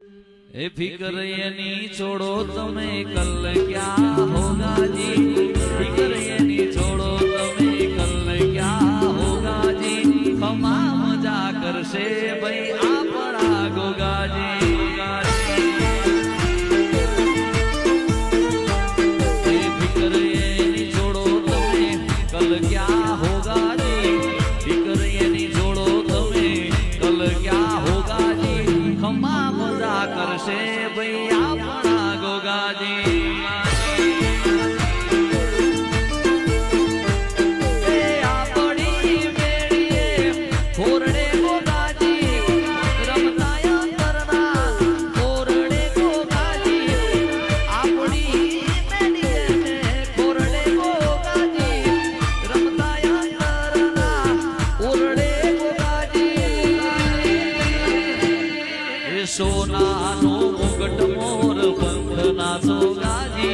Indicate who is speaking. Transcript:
Speaker 1: ए फिक्र ये नी छोड़ो तुम्हें कल क्या होगा जी, फिक्र ये नी छोड़ो तुम्हें कल क्या होगा जी, खमा मजा कर से भाई आपड़ा गोगा जी। फिक्र ये नी छोड़ो तुम्हें कल क्या होगा जी, फिक्र ये नी छोड़ो तुम्हें कल क्या होगा जी, खमा मजा कर से भाई आपड़ा गोगा जी। सोना नो मुकुट मोर बंधना सोगाजी,